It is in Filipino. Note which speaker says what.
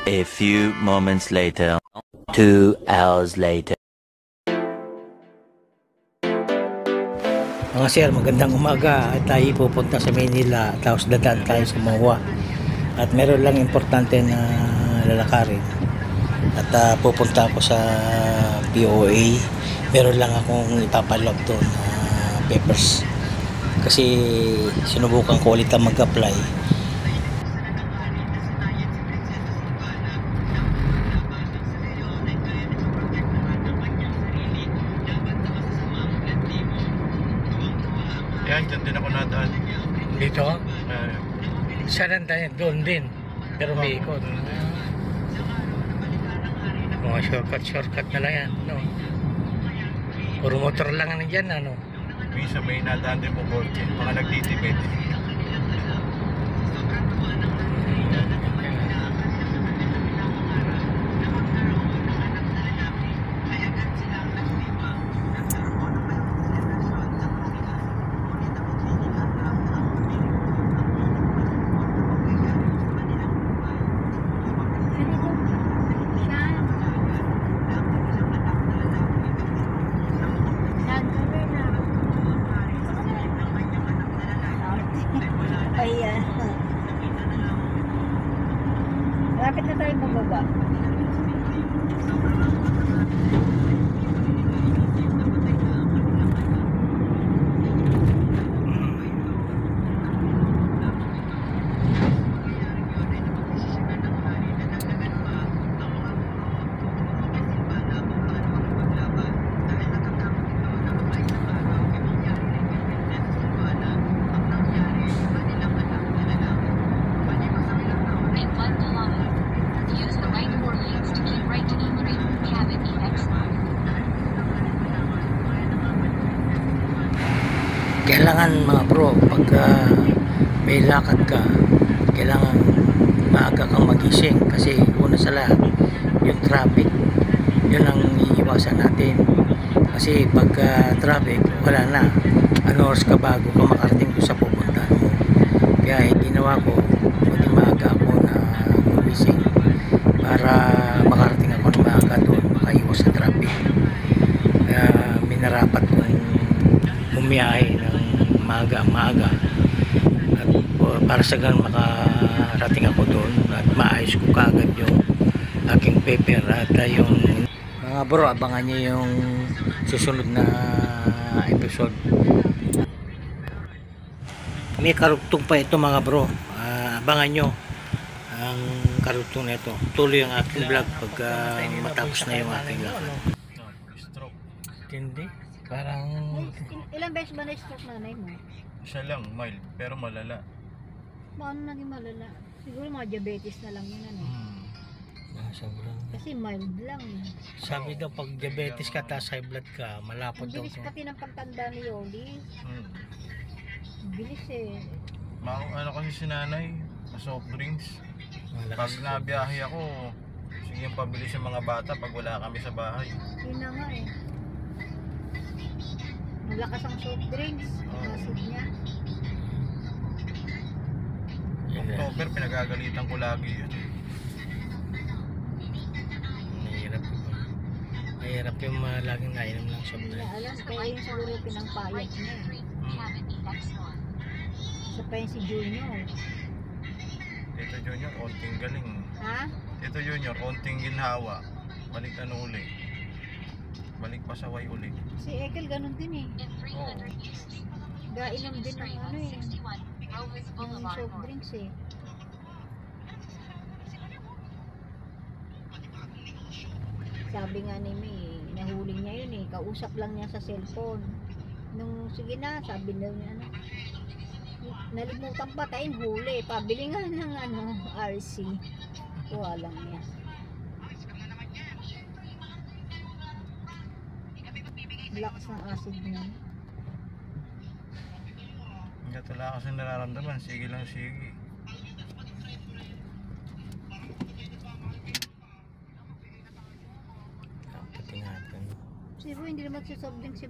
Speaker 1: A few moments later. 2 hours later.
Speaker 2: Mga sir, magandang umaga. Tayo pupunta sa Manila, tapos dadaan tayo sa MOA. At meron lang importante na lalakarin. At pupunta ako sa POA. Meron lang akong ipapalog doon na papers. Kasi sinubukan ko ulit ang mag-apply.
Speaker 3: Yan, dyan din ako nadaan.
Speaker 2: Dito? Saan tayo? Doon din. Pero may ikot. Mga shortcut na lang yan. No? Puro motor lang dyan, ano?
Speaker 3: Minsan may nadaan din po kotse. Mga nagtitipid.
Speaker 4: Ayan. Lapit na tayo bababa.
Speaker 2: Kailangan mga bro, pagka may lakad ka, kailangan maaga kang magising kasi una sa lahat yung traffic, yun ang iiwasan natin. Kasi pagka traffic, wala na, ano oras ka bago ka makarating doon sa pupuntahan mo. Kaya ginawa ko, maging maaga ako na gumising para makarating ako ng maaga doon, makaiwas sa traffic. Kaya minarapat kong bumiyahe ng maaga at para sa ganun makarating ako doon at maayos ko kaagad yung aking paper. At yung mga bro, abangan nyo yung susunod na episode. May karugtong pa ito mga bro, abangan nyo ang karugtong na ito. Tuloy ang aking vlog pagka matapos na yung aking lakad.
Speaker 3: Stroke.
Speaker 2: Hindi, parang
Speaker 4: Ilang beses ba na-stroke nanay mo?
Speaker 3: Siya lang, mild. Pero malala.
Speaker 4: Paano naging malala? Siguro mga diabetes na lang yun, ano?
Speaker 2: sobrang.
Speaker 4: Kasi mild lang.
Speaker 2: Sabi daw pag diabetes ka, tas high blood ka, malapot
Speaker 4: Ang
Speaker 2: daw
Speaker 4: bilis
Speaker 2: to.
Speaker 4: pati ng pagtanda ni Yoli. Ang bilis eh.
Speaker 3: Ano kasi si nanay, soft drinks. Pag
Speaker 2: Malakas.
Speaker 3: nabiyahe ako, sige yung pabili sa mga bata pag wala kami sa bahay.
Speaker 4: Yun na nga eh. Malakas ang soft drinks. Acid niya.
Speaker 3: October, pinagagalitan ko lagi yun.
Speaker 2: Mahirap yung laging nainom ng soft
Speaker 4: Hindi
Speaker 2: drink.
Speaker 4: niya alam. Kaya yun siguro pinangpayat niya. Isa pa yun si Junior.
Speaker 3: Tito Junior, onting galing.
Speaker 4: Ha?
Speaker 3: Tito Junior, onting ginhawa. Balik ano uli. Balik pa sa way uli.
Speaker 4: Si Ekel ganun din eh.
Speaker 3: Oo.
Speaker 4: Gainom din ng ano eh. Ng soft drinks eh. Sabi nga ni May, nahuli niya yun eh. Kausap lang niya sa cellphone. Nung sige na, sabi daw niya ano. Nalimutan pa tayong huli. Pabili nga ng ano, RC. Kuha lang niya. Lakas ng acid niya.
Speaker 3: Hindi wala kasi nararamdaman. Sige lang, sige.
Speaker 2: Pati natin.
Speaker 4: Sibo, hindi naman si soft drink si